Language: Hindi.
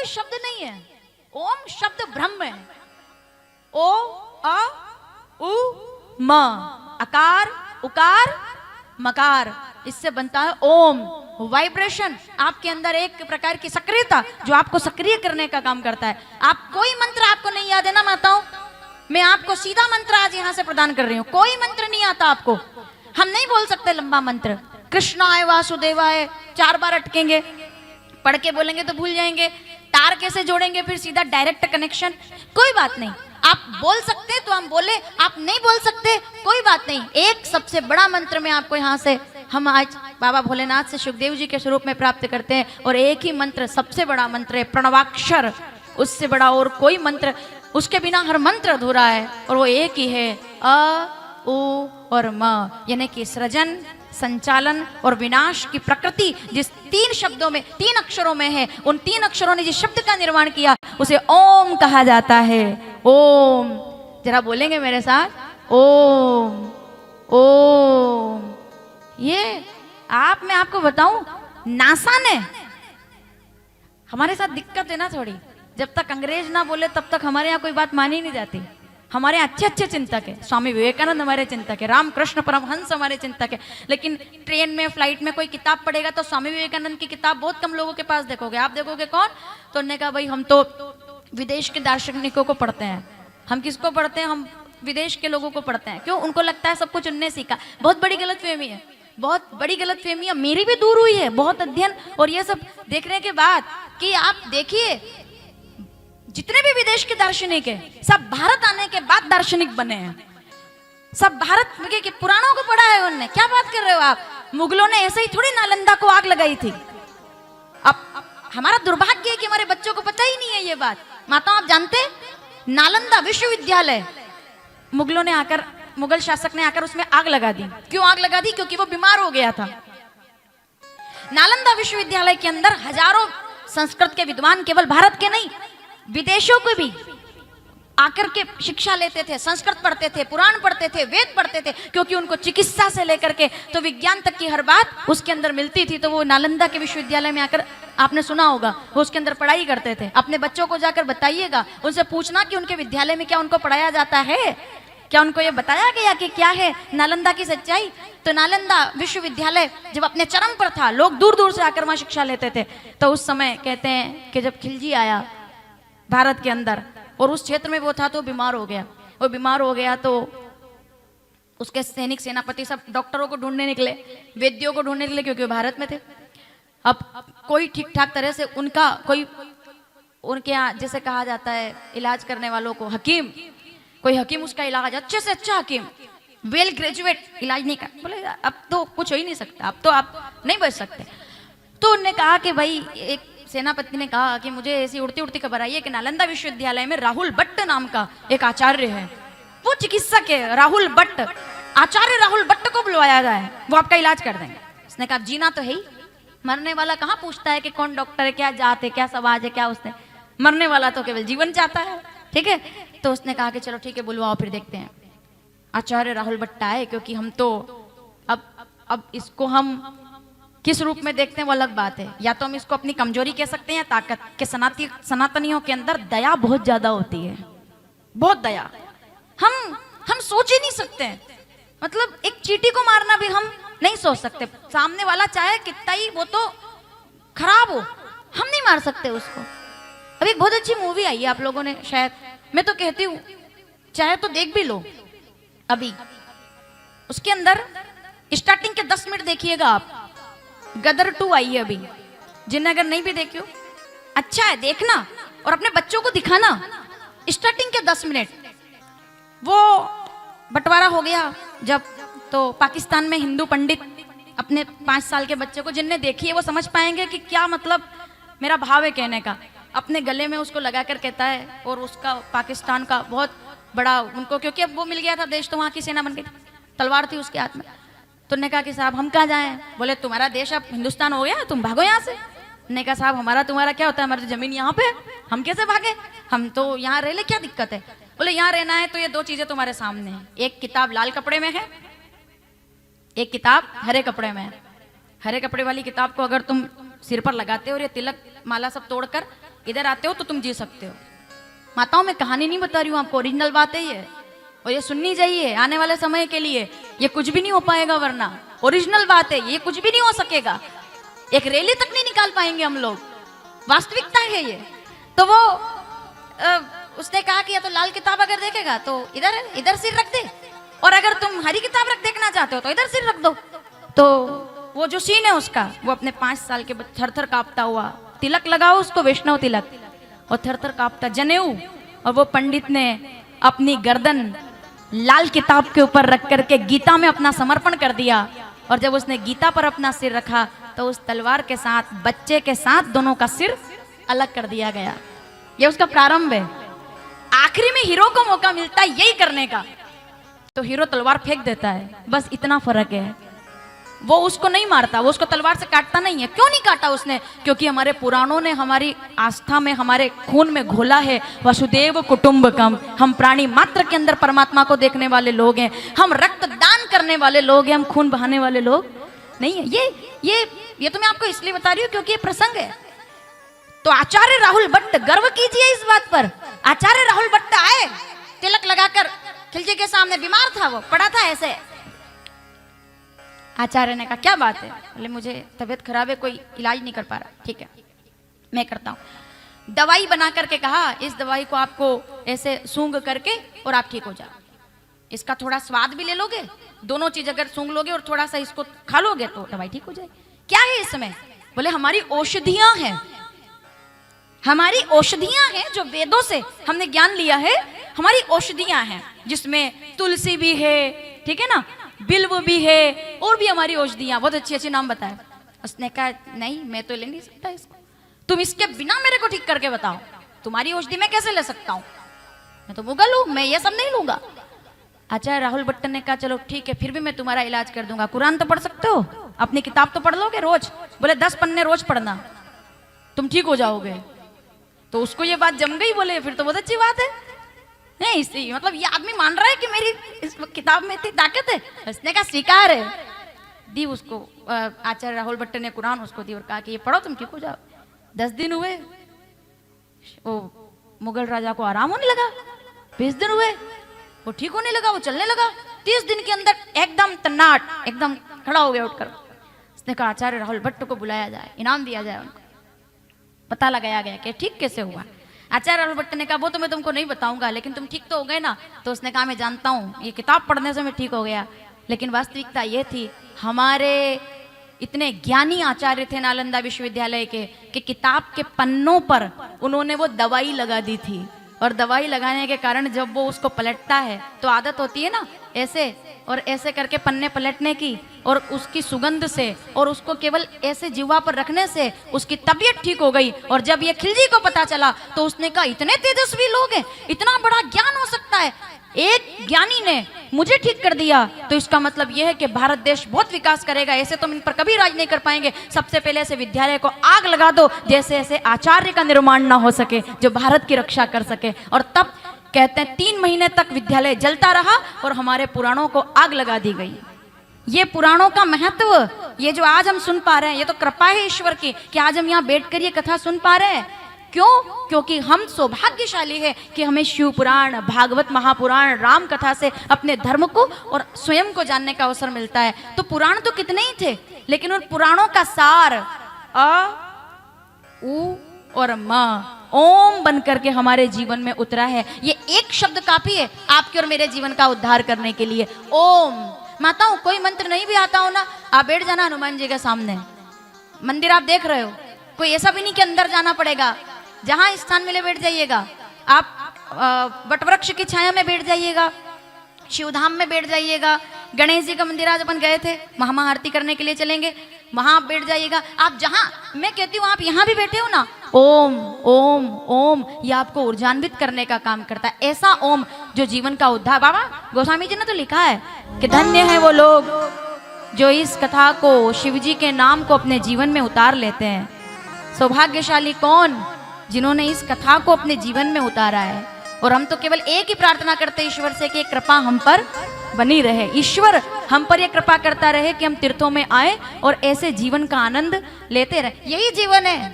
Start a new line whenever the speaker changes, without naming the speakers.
कोई शब्द नहीं है, ओम शब्द ब्रह्म है। ओ अ उ म, अकार उकार मकार, इससे बनता है ओम। वाइब्रेशन, आपके अंदर एक प्रकार की सक्रियता जो आपको सक्रिय करने का काम करता है। आप कोई मंत्र आपको नहीं याद है ना माताओं, मैं आपको सीधा मंत्र आज यहाँ से प्रदान कर रही हूँ। कोई मंत्र नहीं आता आपको, हम नहीं बोल सकते लंबा मंत्र, कृष्णाय वासुदेवाय 4 बार अटकेंगे, पढ़ के बोलेंगे तो भूल जाएंगे। तार कैसे जोड़ेंगे फिर सीधा डायरेक्ट कनेक्शन, कोई बात नहीं। आप बोल सकते तो हम बोले, आप नहीं बोल सकते कोई बात नहीं। एक सबसे बड़ा मंत्र में आपको यहाँ से हम आज बाबा भोलेनाथ से सुखदेव जी के स्वरूप में प्राप्त करते हैं, और एक ही मंत्र सबसे बड़ा मंत्र है, प्रणवाक्षर। उससे बड़ा और कोई मंत्र, उसके बिना हर मंत्र अधूरा है, और वो एक ही है, अ उ और म, यानी कि सृजन, संचालन और विनाश की प्रकृति जिस 3 शब्दों में, 3 अक्षरों में है, उन 3 अक्षरों ने जिस शब्द का निर्माण किया उसे ओम कहा जाता है। ओम, जरा बोलेंगे मेरे साथ, ओम ओम। ये मैं आपको बताऊं, नासा ने हमारे साथ दिक्कत है ना थोड़ी, जब तक अंग्रेज ना बोले तब तक हमारे यहाँ कोई बात मानी नहीं जाती। हमारे अच्छे अच्छे चिंतक है, स्वामी विवेकानंद हमारे चिंतक है, रामकृष्ण परमहंस हमारे चिंतक है, लेकिन ट्रेन में फ्लाइट में कोई किताब पढ़ेगा तो स्वामी विवेकानंद की किताब बहुत कम लोगों के पास देखोगे। आप देखोगे कौन, तो उन्होंने कहा भाई हम तो विदेश के दार्शनिकों को पढ़ते हैं। हम किसको पढ़ते हैं, हम विदेश के लोगों को पढ़ते हैं। क्यों, उनको लगता है सब कुछ उनने सीखा। बहुत बड़ी गलतफहमी है, बहुत बड़ी गलतफहमी है, मेरी भी दूर हुई है बहुत अध्ययन और ये सब देखने के बाद, कि आप देखिए जितने भी विदेश के दार्शनिक हैं सब भारत आने के बाद दार्शनिक बने हैं। सब भारत के पुराणों को पढ़ा है उन्होंने। क्या बात कर रहे हो आप, मुगलों ने ऐसे ही थोड़ी नालंदा को आग लगाई थी। अब हमारा दुर्भाग्य है कि हमारे बच्चों को पता ही नहीं है ये बात। माता आप जानते, नालंदा विश्वविद्यालय मुगलों ने आकर, मुगल शासक ने आकर उसमें आग लगा दी। क्यों आग लगा दी, क्योंकि वो बीमार हो गया था। नालंदा विश्वविद्यालय के अंदर हजारों संस्कृत के विद्वान, केवल भारत के नहीं विदेशों को भी आकर के शिक्षा लेते थे, संस्कृत पढ़ते थे, पुराण पढ़ते थे, वेद पढ़ते थे, क्योंकि उनको चिकित्सा से लेकर के तो विज्ञान तक की हर बात उसके अंदर मिलती थी। तो वो नालंदा के विश्वविद्यालय में आकर, आपने सुना होगा, वो उसके अंदर पढ़ाई करते थे। अपने बच्चों को जाकर बताइएगा, उनसे पूछना कि उनके विद्यालय में क्या उनको पढ़ाया जाता है, क्या उनको ये बताया गया कि क्या है नालंदा की सच्चाई। तो नालंदा विश्वविद्यालय जब अपने चरम पर था, लोग दूर दूर से आकर वहां शिक्षा लेते थे, तो उस समय कहते हैं कि जब खिलजी आया भारत के अंदर और उस क्षेत्र में वो था, तो बीमार हो गया। वो बीमार हो गया तो उसके सैनिक सेनापति सब डॉक्टरों को ढूंढने निकले, वैद्यों को ढूंढने निकले, क्योंकि वो भारत में थे। अब कोई ठीक ठाक तरह से उनका कोई, उनके यहाँ जैसे कहा जाता है इलाज करने वालों को हकीम, कोई हकीम उसका इलाज अच्छे से अच्छा हकीम, वेल ग्रेजुएट इलाज नहीं कर, बोले अब तो कुछ हो ही नहीं सकता, अब तो आप नहीं बच सकते। तो उन्होंने कहा कि भाई, एक सेनापति ने कहा कि मुझे ऐसी उड़ती उड़ती खबर आई है कि नालंदा विश्वविद्यालय में राहुल भट्ट नाम का एक आचार्य है, वो चिकित्सक है, राहुल भट्ट, आचार्य राहुल भट्ट को बुलवाया जाए, वो आपका इलाज कर देंगे। उसने कहा जीना तो है ही, मरने वाला कहाँ पूछता है कि कौन डॉक्टर है, क्या जात है, क्या समाज है, क्या उसने, मरने वाला तो केवल जीवन चाहता है, ठीक है। तो उसने कहा कि चलो ठीक है बुलवाओ, फिर देखते हैं। आचार्य राहुल भट्ट आए, क्योंकि हम तो अब इसको हम किस रूप में देखते हैं वो अलग बात है। या तो हम इसको अपनी कमजोरी कह सकते हैं या ताकत, के सनातनियों के अंदर दया बहुत ज्यादा होती है, बहुत दया। हम सोच ही नहीं सकते, मतलब एक चींटी को मारना भी हम नहीं सोच सकते। सामने वाला चाहे कितना ही वो तो खराब हो, हम नहीं मार सकते उसको। अभी एक बहुत अच्छी मूवी आई है, आप लोगों ने शायद, मैं तो कहती हूँ चाहे तो देख भी लो। अभी उसके अंदर स्टार्टिंग के 10 मिनट देखिएगा आप, गदर 2 आई है अभी, जिन्हें अगर नहीं भी देखियो अच्छा है देखना और अपने बच्चों को दिखाना। स्टार्टिंग के 10 मिनट वो बंटवारा हो गया जब, तो पाकिस्तान में हिंदू पंडित अपने 5 साल के बच्चे को, जिनने देखी है वो समझ पाएंगे कि क्या मतलब मेरा भाव है कहने का, अपने गले में उसको लगाकर कहता है, और उसका पाकिस्तान का बहुत बड़ा उनको, क्योंकि अब वो मिल गया था देश, तो वहाँ की सेना बन गई, तलवार थी उसके हाथ में। तो उन्होंने कहा कि साहब हम कहाँ जाएं, बोले तुम्हारा देश अब हिंदुस्तान हो गया, तुम भागो यहाँ से। उन्होंने कहा साहब हमारा तुम्हारा क्या होता है, हमारी जमीन यहाँ पे, हम कैसे भागे, हम तो यहाँ रह ले, क्या दिक्कत है। बोले यहाँ रहना है तो ये 2 चीजें तुम्हारे सामने हैं, एक किताब लाल कपड़े में है, एक किताब हरे कपड़े में है। हरे कपड़े वाली किताब को अगर तुम सिर पर लगाते हो और ये तिलक माला सब तोड़कर इधर आते हो तो तुम जी सकते हो। माताओं, मैं कहानी नहीं बता रही हूँ आपको, ओरिजिनल बात है ये, और ये सुननी चाहिए आने वाले समय के लिए। ये कुछ भी नहीं हो पाएगा वरना, ओरिजिनल बात है, ये कुछ भी नहीं हो सकेगा, एक रैली तक नहीं निकाल पाएंगे हम लोग, वास्तविकता है ये। तो वो उसने कहा कि या तो लाल किताब अगर देखेगा तो इधर है, इधर सिर रख दे, और अगर तुम हरी किताब देखना चाहते हो तो इधर सिर रख दो। तो वो जो सीन है उसका, वो अपने 5 साल के थर थर कांपता हुआ, तिलक लगाओ उसको, वैष्णव तिलक, और थर थर कांपता जनेऊ, और वो पंडित ने अपनी गर्दन लाल किताब के ऊपर रख करके गीता में अपना समर्पण कर दिया। और जब उसने गीता पर अपना सिर रखा तो उस तलवार के साथ बच्चे के साथ दोनों का सिर अलग कर दिया गया। ये उसका प्रारंभ है। आखिरी में हीरो को मौका मिलता है यही करने का, तो हीरो तलवार फेंक देता है, बस इतना फर्क है। वो उसको नहीं मारता, वो उसको तलवार से काटता नहीं है। क्यों नहीं काटा उसने? क्योंकि हमारे पुराणों ने हमारी आस्था में, हमारे खून में घोला है वसुदेव कुटुंबकम। हम प्राणी मात्र के अंदर परमात्मा को देखने वाले लोग हैं, हम रक्तदान करने वाले लोग हैं, हम खून बहाने वाले लोग नहीं है। ये तो मैं आपको इसलिए बता रही हूँ क्योंकि ये प्रसंग है। तो आचार्य राहुल भट्ट, गर्व कीजिए इस बात पर, आचार्य राहुल भट्ट आए तिलक लगाकर खिलजी के सामने, बीमार था, वो पड़ा था ऐसे। आचार्य ने कहा क्या बात है? बोले मुझे तबीयत खराब है, कोई इलाज नहीं कर पा रहा। ठीक है मैं करता हूँ। दवाई बना करके कहा इस दवाई को आपको ऐसे सूंघ करके और आप ठीक हो जाओ, इसका थोड़ा स्वाद भी ले लोगे, दोनों चीज अगर सूंघ लोगे और थोड़ा सा इसको खा लोगे तो दवाई ठीक हो जाएगी। क्या है इसमें? बोले हमारी औषधियां हैं, हमारी औषधियां हैं जो वेदों से हमने ज्ञान लिया है, हमारी औषधियां हैं जिसमें तुलसी भी है, ठीक है ना, बिल्व भी है, और भी हमारी औषधियां, बहुत अच्छी अच्छी नाम बताए। उसने कहा नहीं मैं तो ले नहीं सकता इसको, तुम इसके बिना मेरे को ठीक करके बताओ, तुम्हारी औषधि मैं कैसे ले सकता हूँ, मैं तो मुगल हूं, मैं ये सब नहीं लूंगा। आचार्य राहुल भट्ट ने कहा चलो ठीक है, फिर भी मैं तुम्हारा इलाज कर दूंगा। कुरान तो पढ़ सकते हो, अपनी किताब तो पढ़ लोगे रोज? बोले 10 पन्ने रोज पढ़ना, तुम ठीक हो जाओगे। तो उसको ये बात जम गई, बोले फिर तो बहुत अच्छी बात है, नहीं इसी मतलब ये आदमी मान रहा है कि मेरी इस किताब में इतनी ताकत है। उसने कहा स्वीकार है, दी उसको। आचार्य राहुल भट्ट ने कुरान उसको दी और कहा कि ये पढ़ो तुम ठीक हो जाओ। 10 दिन हुए, वो मुगल राजा को आराम होने लगा। 20 दिन हुए, वो ठीक होने लगा, वो चलने लगा। 30 दिन के अंदर एकदम तन्नाट, एकदम खड़ा हो गया उठकर। उसने कहा आचार्य राहुल भट्ट को बुलाया जाए, इनाम दिया जाए उनको। पता लगाया गया कि ठीक कैसे हुआ। आचार्य राहुल भट्ट ने कहा वो तो मैं तुमको नहीं बताऊंगा, लेकिन तुम ठीक तो हो गए ना? तो उसने कहा मैं जानता हूँ, ये किताब पढ़ने से मैं ठीक हो गया, लेकिन वास्तविकता ये थी हमारे इतने ज्ञानी आचार्य थे नालंदा विश्वविद्यालय के कि किताब के पन्नों पर उन्होंने वो दवाई लगा दी थी, और दवाई लगाने के कारण जब वो उसको पलटता है तो आदत होती है ना ऐसे और ऐसे करके पन्ने पलटने की, और उसकी सुगंध से और उसको केवल ऐसे जीवा पर रखने से उसकी तबीयत ठीक हो गई। और जब ये खिलजी को पता चला तो उसने कहा इतने तेजस्वी लोग हैं, इतना बड़ा ज्ञान हो सकता है, एक ज्ञानी ने मुझे ठीक कर दिया, तो इसका मतलब यह है कि भारत देश बहुत विकास करेगा, ऐसे तो इन पर कभी राज नहीं कर पाएंगे। सबसे पहले ऐसे विद्यालय को आग लगा दो जैसे ऐसे आचार्य का निर्माण ना हो सके जो भारत की रक्षा कर सके। और तब कहते हैं 3 महीने तक विद्यालय जलता रहा और हमारे पुराणों को आग लगा दी गई। ये पुराणों का महत्व, ये जो आज हम सुन पा रहे हैं, ये तो कृपा है ईश्वर की कि आज हम यहाँ बैठकर ये कथा सुन पा रहे हैं। क्यों? क्योंकि हम सौभाग्यशाली है कि हमें शिव पुराण, भागवत महापुराण, राम कथा से अपने धर्म को और स्वयं को जानने का अवसर मिलता है। तो पुराण तो कितने ही थे, लेकिन उन पुराणों का सार अ, उ और म, ओम बन करके हमारे जीवन में उतरा है। ये एक शब्द काफी है आपके और मेरे जीवन का उद्धार करने के लिए। ओम। माताओं, कोई मंत्र नहीं भी आता हो ना, आप बैठ जाना हनुमान जी के सामने, मंदिर आप देख रहे हो, कोई ऐसा भी नहीं कि अंदर जाना पड़ेगा, जहां स्थान मिले बैठ जाइएगा। आप वटवृक्ष की छाया में बैठ जाइएगा, शिवधाम में बैठ जाइएगा, गणेश जी का मंदिर आज अपन गए थे, महाआरती करने के लिए चलेंगे, वहां आप बैठ जाइएगा। आप जहां, मैं कहती हूँ आप यहाँ भी बैठे हो ना, ओम ओम ओम, ये आपको ऊर्जान्वित करने का काम करता है। ऐसा ओम जो जीवन का उद्धार। बाबा गोस्वामी जी ने तो लिखा है कि धन्य है वो लोग जो इस कथा को, शिव जी के नाम को अपने जीवन में उतार लेते हैं। सौभाग्यशाली कौन? जिन्होंने इस कथा को अपने जीवन में उतारा है। और हम तो केवल एक ही प्रार्थना करते हैं ईश्वर से कि कृपा हम पर बनी रहे। ईश्वर हम पर यह कृपा करता रहे कि हम तीर्थों में आए और ऐसे जीवन का आनंद लेते रहे। यही जीवन है।